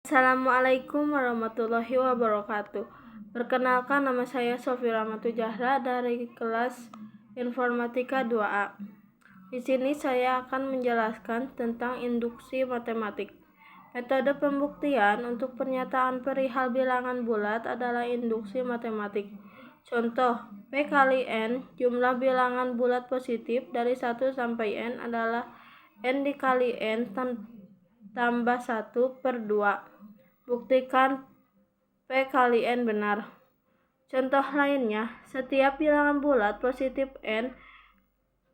Assalamualaikum warahmatullahi wabarakatuh. Perkenalkan, nama saya Sofi Rahmatu Jahra dari kelas Informatika 2A. Di sini saya akan menjelaskan tentang induksi matematik. Metode pembuktian untuk pernyataan perihal bilangan bulat adalah induksi matematik. Contoh, P kali N, jumlah bilangan bulat positif dari 1 sampai N adalah N dikali N tambah 1 per 2. Buktikan P kali N benar. Contoh lainnya, setiap bilangan bulat positif N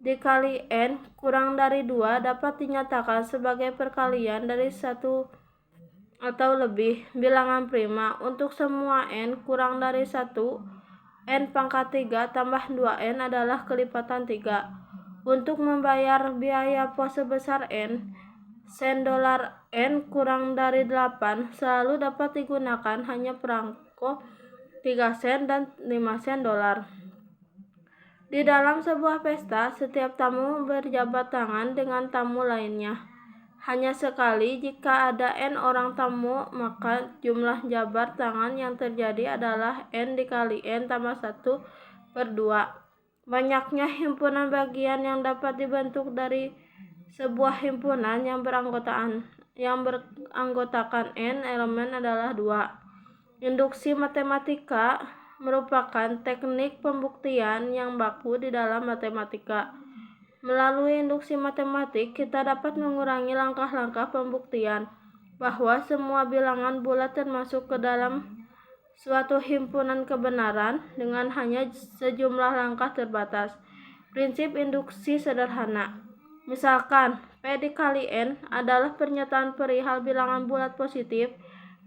dikali N kurang dari 2 dapat dinyatakan sebagai perkalian dari 1 atau lebih bilangan prima. Untuk semua N kurang dari 1, N pangkat 3 tambah 2N adalah kelipatan 3. Untuk membayar biaya pos sebesar N, sen dolar N kurang dari 8 selalu dapat digunakan hanya perangko 3 sen dan 5 sen dolar. Di dalam sebuah pesta, setiap tamu berjabat tangan dengan tamu lainnya. Hanya sekali jika ada N orang tamu, maka jumlah jabat tangan yang terjadi adalah N dikali N tambah 1 per 2. Banyaknya himpunan bagian yang dapat dibentuk dari sebuah himpunan yang beranggotakan N elemen adalah 2. Induksi matematika merupakan teknik pembuktian yang baku di dalam matematika. Melalui induksi matematik, kita dapat mengurangi langkah-langkah pembuktian bahwa semua bilangan bulat termasuk ke dalam suatu himpunan kebenaran dengan hanya sejumlah langkah terbatas. Prinsip induksi sederhana. Misalkan, P dikali N adalah pernyataan perihal bilangan bulat positif.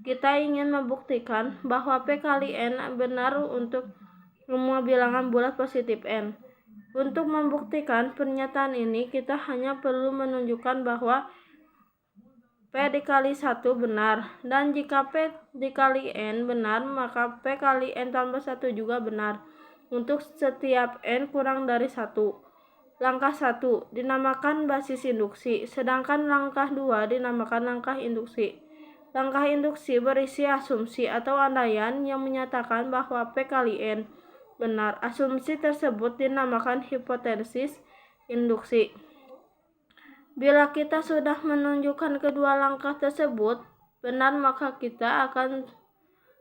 Kita ingin membuktikan bahwa P kali N benar untuk semua bilangan bulat positif N. Untuk membuktikan pernyataan ini, kita hanya perlu menunjukkan bahwa P dikali 1 benar, dan jika P dikali N benar, maka P kali N tambah 1 juga benar untuk setiap N kurang dari 1. Langkah 1 dinamakan basis induksi, sedangkan langkah 2 dinamakan langkah induksi. Langkah induksi berisi asumsi atau andaian yang menyatakan bahwa P kali N benar. Asumsi tersebut dinamakan hipotesis induksi. Bila kita sudah menunjukkan kedua langkah tersebut benar, maka kita akan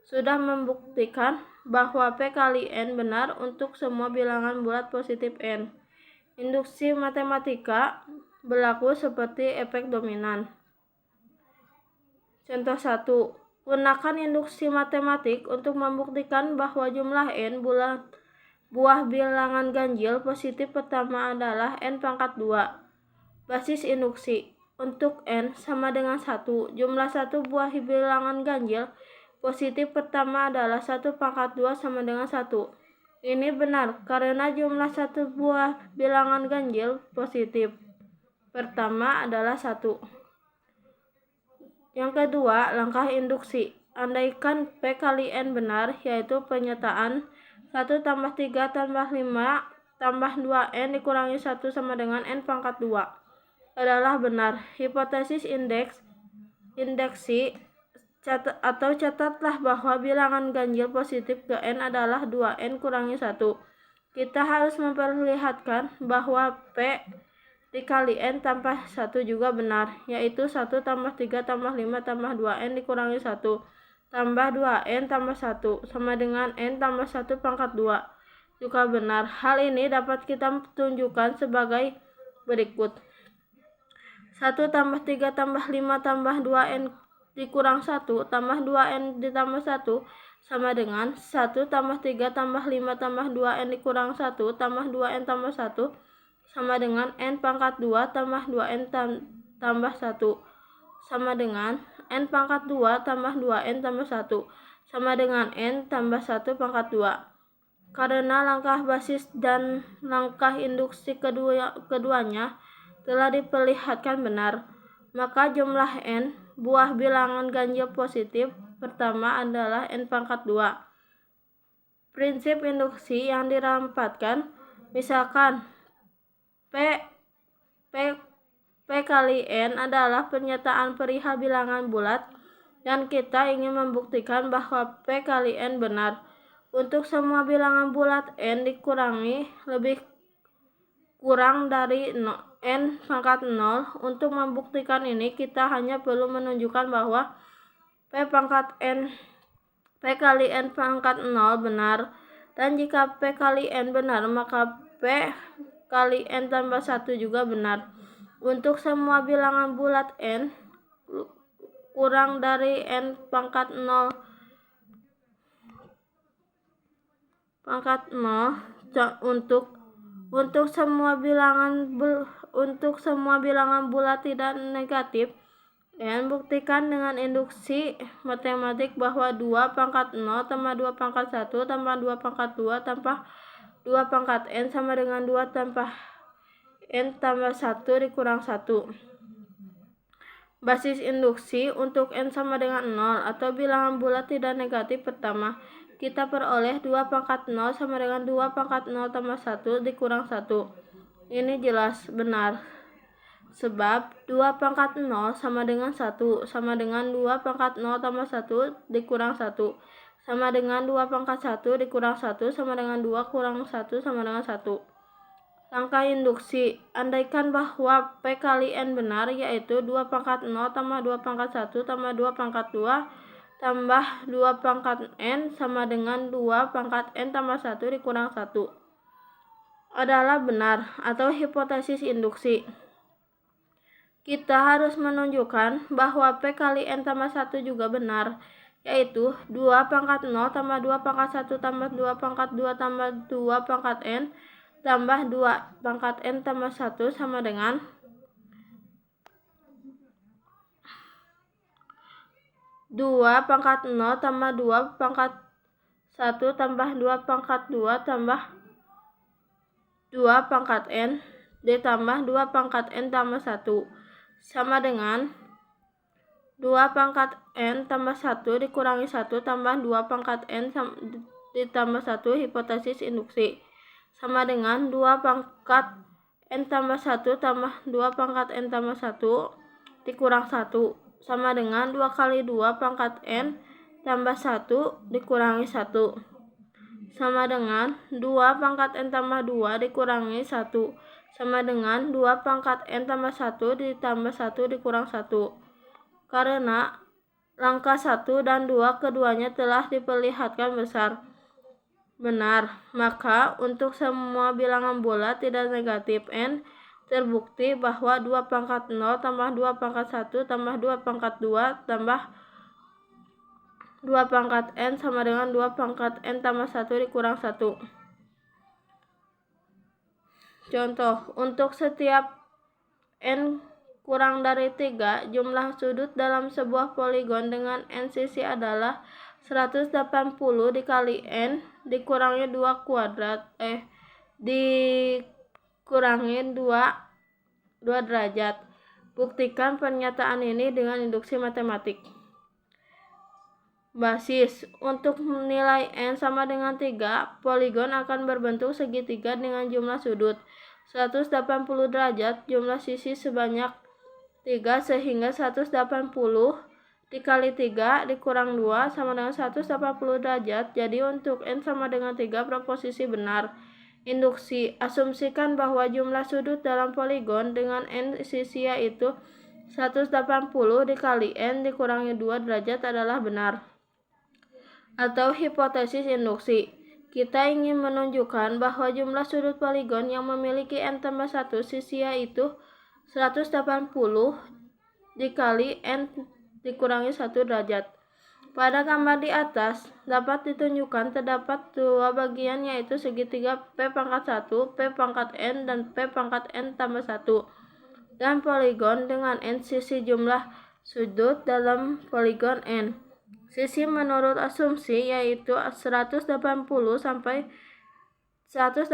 sudah membuktikan bahwa P kali N benar untuk semua bilangan bulat positif N. Induksi matematika berlaku seperti efek dominan. Contoh 1. Gunakan induksi matematik untuk membuktikan bahwa jumlah N buah bilangan ganjil positif pertama adalah N pangkat 2. Basis induksi. Untuk N sama dengan 1, jumlah 1 buah bilangan ganjil positif pertama adalah 1 pangkat 2 sama dengan 1. Ini benar karena jumlah 1 buah bilangan ganjil positif pertama adalah 1. Yang kedua, langkah induksi. Andaikan P kali N benar, yaitu pernyataan 1 tambah 3 tambah 5 tambah 2N dikurangi 1 sama dengan N pangkat 2 adalah benar. Hipotesis indeksi atau catatlah bahwa bilangan ganjil positif ke N adalah 2N kurangi 1. Kita harus memperlihatkan bahwa P dikali N tambah 1 juga benar, yaitu 1 tambah 3 tambah 5 tambah 2N dikurangi 1 tambah 2N tambah 1 sama dengan N tambah 1 pangkat 2 juga benar. Hal ini dapat kita tunjukkan sebagai berikut. 1 tambah 3 tambah 5 tambah 2N dikurang 1 tambah 2N ditambah 1 sama dengan 1 tambah 3 tambah 5 tambah 2N dikurang 1 tambah 2N tambah 1 sama dengan N pangkat 2 tambah 2N tambah 1 sama dengan N pangkat 2 tambah 2N tambah 1 sama dengan N tambah 1 pangkat 2. Karena langkah basis dan langkah induksi keduanya telah diperlihatkan benar, maka jumlah N buah bilangan ganjil positif pertama adalah N pangkat 2. Prinsip induksi yang dirampatkan, misalkan P kali N adalah pernyataan perihal bilangan bulat dan kita ingin membuktikan bahwa P kali N benar. Untuk semua bilangan bulat N dikurangi lebih kurang dari N pangkat 0. Untuk membuktikan ini, kita hanya perlu menunjukkan bahwa P kali N pangkat 0 benar. Dan jika P kali N benar, maka P kali N tambah 1 juga benar. Untuk semua bilangan bulat N kurang dari N pangkat 0 untuk semua bilangan bulat tidak negatif N, buktikan dengan induksi matematik bahwa 2 pangkat 0 tambah 2 pangkat 1 tambah 2 pangkat 2 tambah 2 pangkat N sama dengan 2 tambah N tambah 1 dikurang 1. Basis induksi untuk N sama dengan 0 atau bilangan bulat tidak negatif pertama, kita peroleh 2 pangkat 0 sama dengan 2 pangkat 0 tambah 1 dikurang 1. Ini jelas benar, sebab 2 pangkat 0 sama dengan 1 sama dengan 2 pangkat 0 tambah 1 dikurang 1 sama dengan 2 pangkat 1 dikurang 1 sama dengan 2 kurang 1 sama dengan 1. Langkah induksi, andaikan bahwa P kali N benar, yaitu 2 pangkat 0 tambah 2 pangkat 1 tambah 2 pangkat 2 tambah 2 pangkat N sama dengan 2 pangkat N tambah 1 dikurang 1 adalah benar atau hipotesis induksi. Kita harus menunjukkan bahwa P kali N tambah 1 juga benar, yaitu 2 pangkat 0 tambah 2 pangkat 1 tambah 2 pangkat 2 tambah 2 pangkat N tambah 2 pangkat N tambah 1 sama dengan 2 pangkat 0 tambah 2 pangkat 1 tambah 2 pangkat 2 tambah 2 pangkat N ditambah 2 pangkat N tambah 1 sama dengan 2 pangkat N tambah 1 dikurangi 1 tambah 2 pangkat N ditambah 1 hipotesis induksi sama dengan 2 pangkat N tambah 1 tambah 2 pangkat N tambah 1 dikurang 1 sama dengan 2 kali 2 pangkat N tambah 1 dikurangi 1 sama dengan 2 pangkat N tambah 2 dikurangi 1 sama dengan 2 pangkat N tambah 1 ditambah 1 dikurang 1. Karena langkah 1 dan 2 keduanya telah diperlihatkan benar, maka untuk semua bilangan bulat tidak negatif N terbukti bahwa 2 pangkat 0 tambah 2 pangkat 1 tambah 2 pangkat 2 tambah 2 pangkat N sama dengan 2 pangkat N tambah 1 dikurang 1. Contoh, untuk setiap N kurang dari 3, jumlah sudut dalam sebuah poligon dengan N sisi adalah 180 dikali N dikurangi 2 kuadrat dikurangi 2 derajat. Buktikan pernyataan ini dengan induksi matematik. Basis, untuk nilai N sama dengan 3, poligon akan berbentuk segitiga dengan jumlah sudut 180 derajat, jumlah sisi sebanyak 3, sehingga 180 dikali 3 dikurang 2 sama dengan 180 derajat. Jadi untuk N sama dengan 3 proposisi benar. Induksi, asumsikan bahwa jumlah sudut dalam poligon dengan N sisi yaitu 180 dikali N dikurangi 2 derajat adalah benar. Atau hipotesis induksi, kita ingin menunjukkan bahwa jumlah sudut poligon yang memiliki N tambah 1 sisi yaitu 180 dikali N dikurangi 1 derajat. Pada gambar di atas dapat ditunjukkan terdapat 2 bagian yaitu segitiga P pangkat 1, P pangkat N, dan P pangkat N tambah 1. Dan poligon dengan N sisi, jumlah sudut dalam poligon N. Sisi menurut asumsi yaitu 180 sampai 180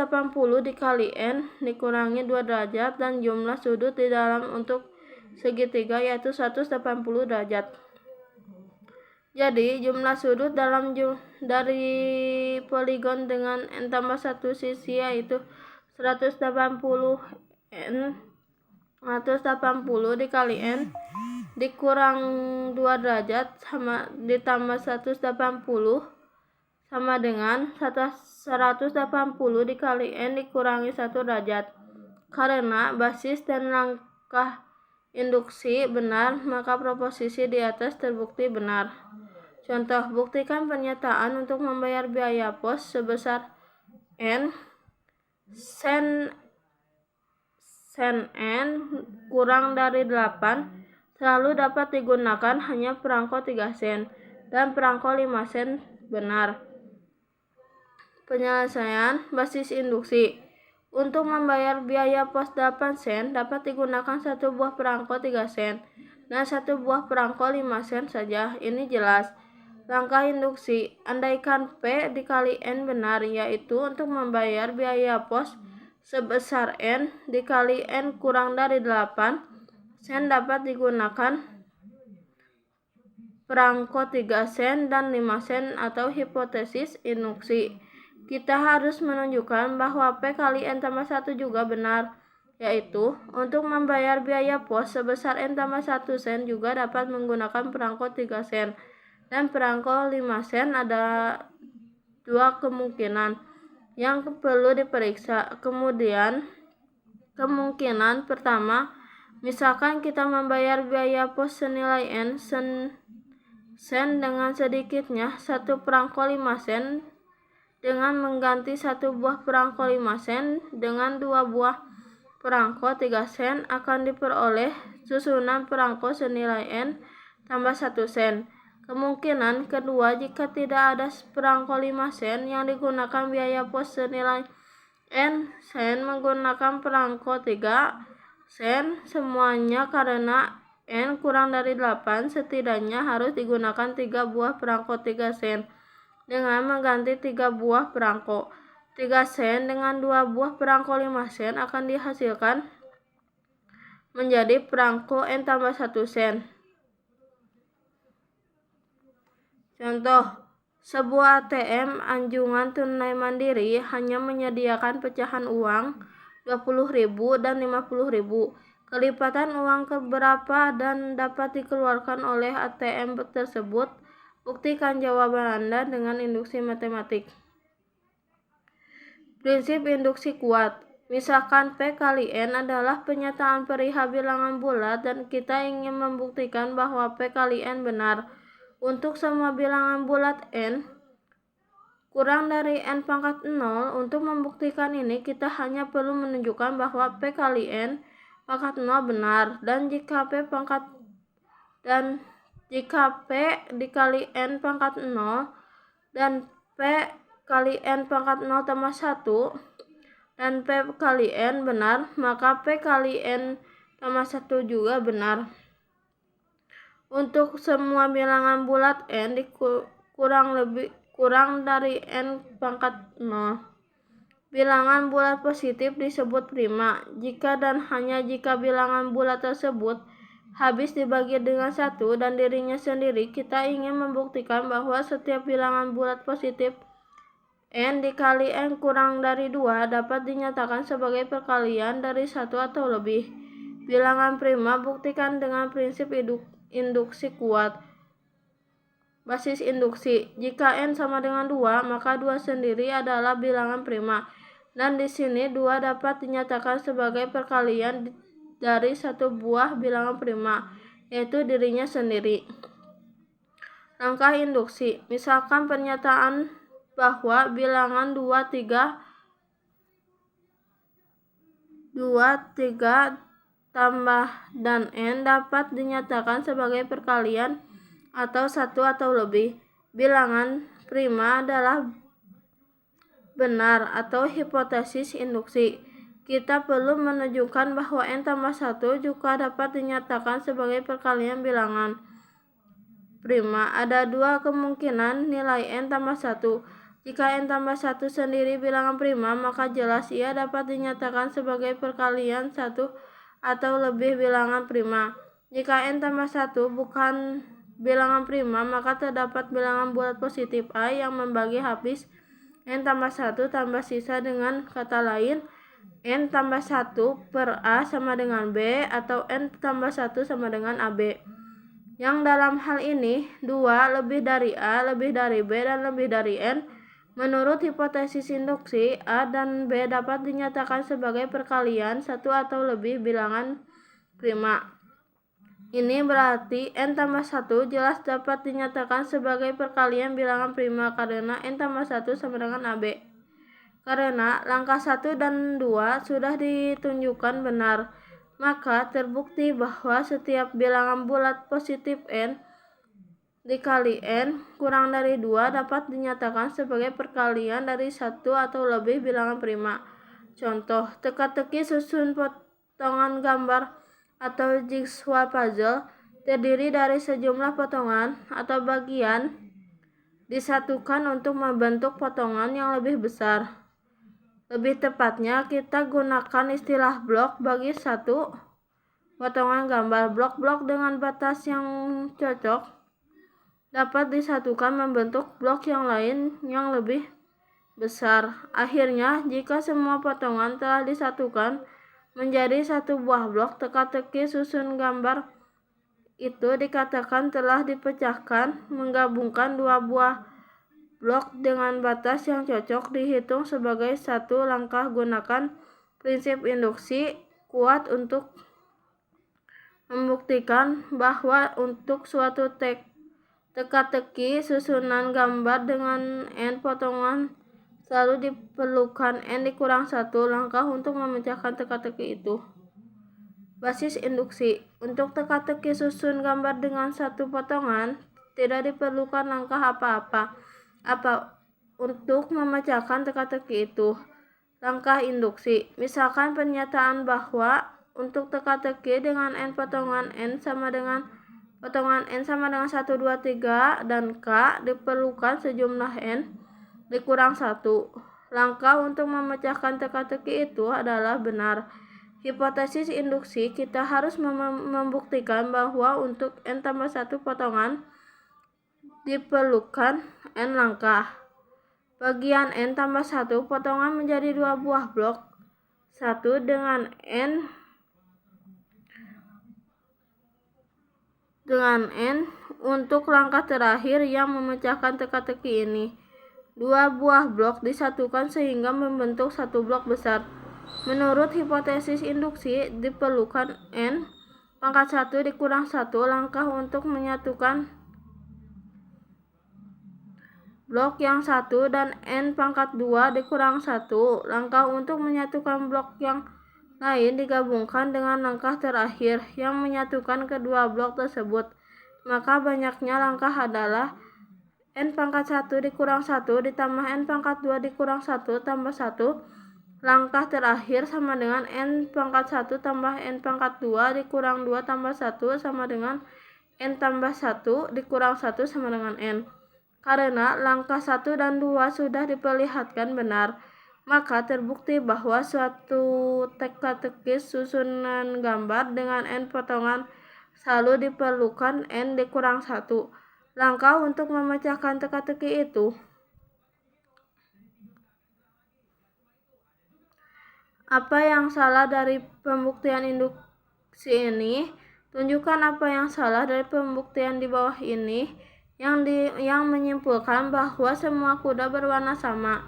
dikali N dikurangi 2 derajat dan jumlah sudut di dalam untuk segitiga yaitu 180 derajat. Jadi jumlah sudut dalam dari poligon dengan N tambah 1 sisi yaitu 180 dikali N dikurang 2 derajat sama ditambah 180 sama dengan 180 dikali N dikurangi 1 derajat. Karena basis dan langkah induksi benar, maka proposisi di atas terbukti benar. Contoh, buktikan pernyataan untuk membayar biaya pos sebesar N sen N kurang dari 8 selalu dapat digunakan hanya perangko 3 sen dan perangko 5 sen benar. Penyelesaian basis induksi. Untuk membayar biaya pos 8 sen dapat digunakan satu buah perangko 3 sen dan satu buah perangko 5 sen saja. Ini jelas. Langkah induksi, andaikan P dikali N benar, yaitu untuk membayar biaya pos sebesar N dikali N kurang dari 8 sen dapat digunakan perangko 3 sen dan 5 sen atau hipotesis induksi. Kita harus menunjukkan bahwa P kali N tambah 1 juga benar, yaitu untuk membayar biaya pos sebesar N tambah 1 sen juga dapat menggunakan perangko 3 sen dan perangko 5 sen. Ada dua kemungkinan yang perlu diperiksa. Kemudian kemungkinan pertama, misalkan kita membayar biaya pos senilai N sen dengan sedikitnya satu perangko 5 sen dengan mengganti satu buah perangko 5 sen dengan dua buah perangko 3 sen akan diperoleh susunan perangko senilai N tambah 1 sen. Kemungkinan kedua, jika tidak ada perangko 5 sen yang digunakan biaya pos senilai N sen menggunakan perangko 3 sen semuanya karena N kurang dari 8 setidaknya harus digunakan 3 buah perangko 3 sen dengan mengganti 3 buah perangko 3 sen dengan 2 buah perangko 5 sen akan dihasilkan menjadi perangko N tambah 1 sen. Contoh, sebuah ATM anjungan tunai mandiri hanya menyediakan pecahan uang 20.000 dan 50.000. Kelipatan uang keberapa dan dapat dikeluarkan oleh ATM tersebut? Buktikan jawaban Anda dengan induksi matematik. Prinsip induksi kuat. Misalkan P kali N adalah pernyataan perihal bilangan bulat dan kita ingin membuktikan bahwa P kali N benar. Untuk semua bilangan bulat N kurang dari N pangkat 0, untuk membuktikan ini kita hanya perlu menunjukkan bahwa P kali N pangkat 0 benar, dan jika P dikali N pangkat 0 dan P kali N pangkat 0 tambah 1 dan P kali N benar, maka P kali N tambah 1 juga benar. Untuk semua bilangan bulat N kurang dari N pangkat 0. Bilangan bulat positif disebut prima jika dan hanya jika bilangan bulat tersebut habis dibagi dengan 1 dan dirinya sendiri. Kita ingin membuktikan bahwa setiap bilangan bulat positif N dikali N kurang dari 2 dapat dinyatakan sebagai perkalian dari 1 atau lebih. Bilangan prima buktikan dengan prinsip induksi kuat. Basis induksi. Jika N sama dengan 2, maka 2 sendiri adalah bilangan prima. Dan di sini 2 dapat dinyatakan sebagai perkalian dari satu buah bilangan prima, yaitu dirinya sendiri. Langkah induksi. Misalkan pernyataan bahwa bilangan 2, 3 tambah dan N dapat dinyatakan sebagai perkalian atau 1 atau lebih. Bilangan prima adalah benar atau hipotesis induksi. Kita perlu menunjukkan bahwa N tambah 1 juga dapat dinyatakan sebagai perkalian bilangan prima. Ada dua kemungkinan nilai N tambah 1. Jika N tambah 1 sendiri bilangan prima, maka jelas ia dapat dinyatakan sebagai perkalian 1 atau lebih bilangan prima. Jika N tambah 1 bukan bilangan prima, maka terdapat bilangan bulat positif A yang membagi habis N tambah 1 tambah sisa. Dengan kata lain, N tambah 1 per A sama dengan B atau N tambah 1 sama dengan AB. yang dalam hal ini 2 lebih dari A, lebih dari B, dan lebih dari N. Menurut hipotesis induksi, A dan B dapat dinyatakan sebagai perkalian satu atau lebih bilangan prima. Ini berarti N tambah 1 jelas dapat dinyatakan sebagai perkalian bilangan prima karena N tambah 1 sama dengan AB. Karena langkah 1 dan 2 sudah ditunjukkan benar, maka terbukti bahwa setiap bilangan bulat positif N dikali N kurang dari 2 dapat dinyatakan sebagai perkalian dari satu atau lebih bilangan prima. Contoh, teka-teki susun potongan gambar atau jigsaw puzzle terdiri dari sejumlah potongan atau bagian disatukan untuk membentuk potongan yang lebih besar. Lebih tepatnya, kita gunakan istilah blok bagi satu potongan gambar. Blok-blok dengan batas yang cocok dapat disatukan membentuk blok yang lain yang lebih besar. Akhirnya, jika semua potongan telah disatukan menjadi satu buah blok, teka-teki susun gambar itu dikatakan telah dipecahkan. Menggabungkan dua buah blok dengan batas yang cocok dihitung sebagai satu langkah. Gunakan prinsip induksi kuat untuk membuktikan bahwa untuk suatu teka-teki susunan gambar dengan N potongan selalu diperlukan N dikurang 1 langkah untuk memecahkan teka-teki itu. Basis induksi. Untuk teka-teki susun gambar dengan satu potongan tidak diperlukan langkah apa-apa untuk memecahkan teka-teki itu. Langkah induksi. Misalkan pernyataan bahwa untuk teka-teki dengan N potongan N sama dengan potongan N sama dengan 1, 2, 3, dan K diperlukan sejumlah N dikurang 1. Langkah untuk memecahkan teka-teki itu adalah benar. Hipotesis induksi, kita harus membuktikan bahwa untuk N tambah 1 potongan diperlukan N langkah. Bagian N tambah 1 potongan menjadi 2 buah blok. 1 dengan N untuk langkah terakhir yang memecahkan teka-teki ini. 2 buah blok disatukan sehingga membentuk satu blok besar. Menurut hipotesis induksi, diperlukan N pangkat 1 dikurang 1 langkah untuk menyatukan blok yang satu dan N pangkat 2 dikurang 1 langkah untuk menyatukan blok yang lain digabungkan dengan langkah terakhir yang menyatukan kedua blok tersebut. Maka banyaknya langkah adalah N pangkat 1 dikurang 1 ditambah N pangkat 2 dikurang 1 tambah 1. Langkah terakhir sama dengan N pangkat 1 tambah N pangkat 2 dikurang 2 tambah 1 sama dengan N tambah 1 dikurang 1 sama dengan N. Karena langkah 1 dan 2 sudah diperlihatkan benar, maka terbukti bahwa suatu teka-teki susunan gambar dengan N potongan selalu diperlukan N dikurang 1 langkah untuk memecahkan teka-teki itu. Apa yang salah dari pembuktian induksi ini? Tunjukkan apa yang salah dari pembuktian di bawah ini yang menyimpulkan bahwa semua kuda berwarna sama.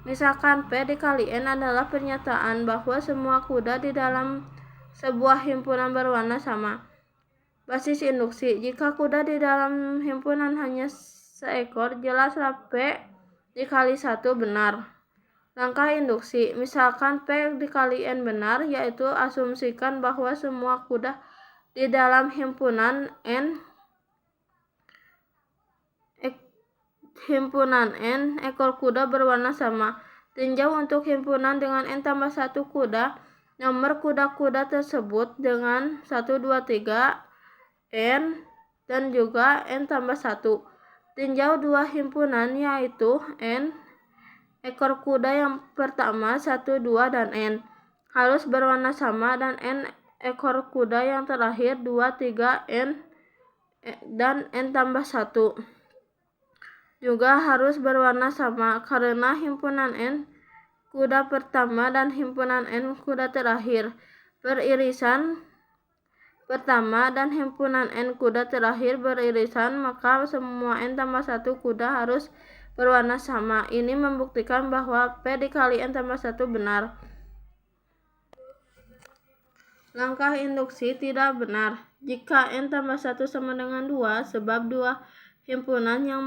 Misalkan P dikali N adalah pernyataan bahwa semua kuda di dalam sebuah himpunan berwarna sama. Basis induksi. Jika kuda di dalam himpunan hanya seekor, jelaslah P dikali 1 benar. Langkah induksi. Misalkan P dikali N benar, yaitu asumsikan bahwa semua kuda di dalam himpunan N ekor kuda berwarna sama. Tinjau untuk himpunan dengan N tambah 1 kuda, nomor kuda-kuda tersebut dengan 1, 2, 3 N dan juga N tambah 1. Tinjau dua himpunan yaitu N ekor kuda yang pertama 1, 2, dan N harus berwarna sama, dan N ekor kuda yang terakhir 2, 3 N dan N tambah 1 juga harus berwarna sama karena himpunan N kuda pertama dan himpunan N kuda terakhir beririsan pertama dan himpunan N kuda terakhir beririsan, maka semua N tambah 1 kuda harus berwarna sama. Ini membuktikan bahwa P dikali N tambah 1 benar. Langkah induksi tidak benar. Jika N tambah 1 sama dengan 2, sebab dua himpunan yang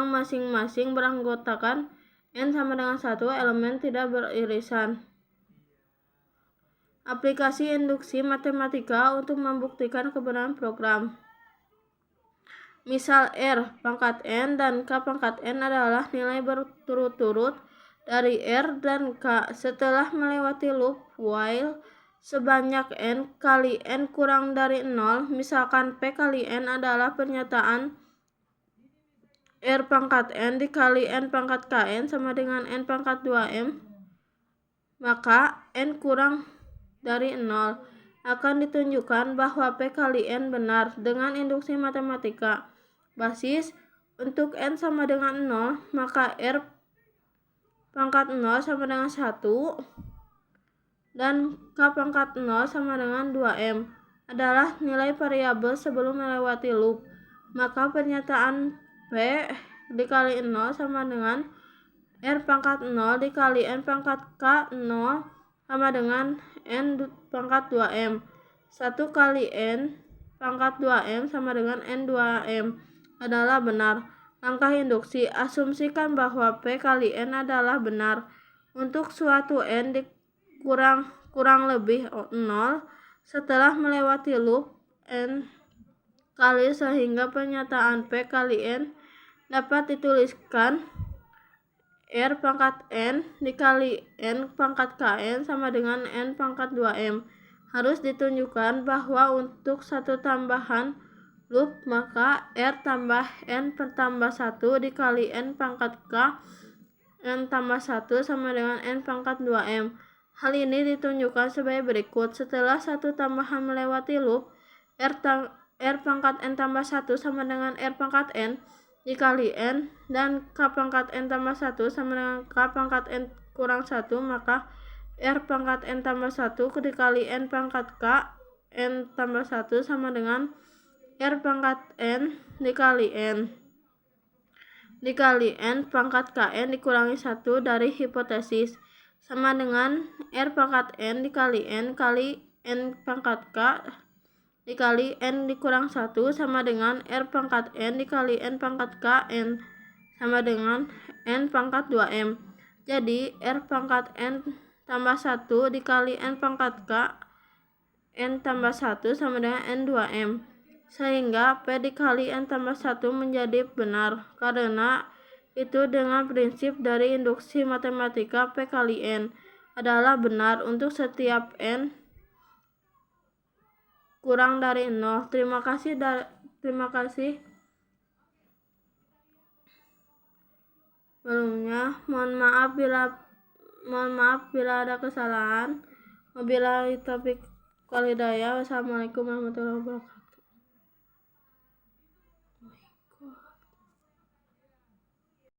masing-masing beranggotakan N sama dengan 1, elemen tidak beririsan. Aplikasi induksi matematika untuk membuktikan kebenaran program. Misal R pangkat N dan K pangkat N adalah nilai berturut-turut dari R dan K setelah melewati loop while sebanyak N kali N kurang dari 0. Misalkan P kali N adalah pernyataan R pangkat N dikali N pangkat Kn sama dengan N pangkat 2M, maka N kurang dari 0 akan ditunjukkan bahwa P kali N benar dengan induksi matematika. Basis untuk N sama dengan 0, maka R pangkat 0 sama dengan 1 dan K pangkat 0 sama dengan 2M adalah nilai variabel sebelum melewati loop. Maka pernyataan P dikali 0 sama dengan R pangkat 0 dikali N pangkat K 0 sama dengan N pangkat 2M. 1 kali N pangkat 2M sama dengan N 2M adalah benar. Langkah induksi, asumsikan bahwa P kali N adalah benar untuk suatu N kurang lebih 0 setelah melewati loop N kali, sehingga pernyataan P kali N dapat dituliskan R pangkat N dikali N pangkat Kn sama dengan N pangkat 2M. Harus ditunjukkan bahwa untuk satu tambahan loop, maka R tambah N tambah 1 dikali N pangkat K N tambah 1 sama dengan N pangkat 2M. Hal ini ditunjukkan sebagai berikut. Setelah satu tambahan melewati loop, R pangkat N tambah 1 sama dengan R pangkat N dikali N dan K pangkat N tambah 1 sama dengan K pangkat N kurang 1, maka R pangkat N tambah 1 dikali N pangkat K N tambah 1 sama dengan R pangkat N dikali N pangkat Kn dikurangi 1 dari hipotesis sama dengan R pangkat N dikali N kali N pangkat K dikali N dikurang 1 sama dengan R pangkat N dikali N pangkat K N sama dengan N pangkat 2M. Jadi R pangkat N tambah 1 dikali N pangkat K N tambah 1 sama dengan N 2M. Sehingga P dikali N tambah 1 menjadi benar. Karena itu dengan prinsip dari induksi matematika, P kali N adalah benar untuk setiap N kurang dari 0. Terima kasih. Sebelumnya, mohon maaf bila ada kesalahan. Wabillahi taufiq wal hidayah. Wassalamualaikum warahmatullahi wabarakatuh.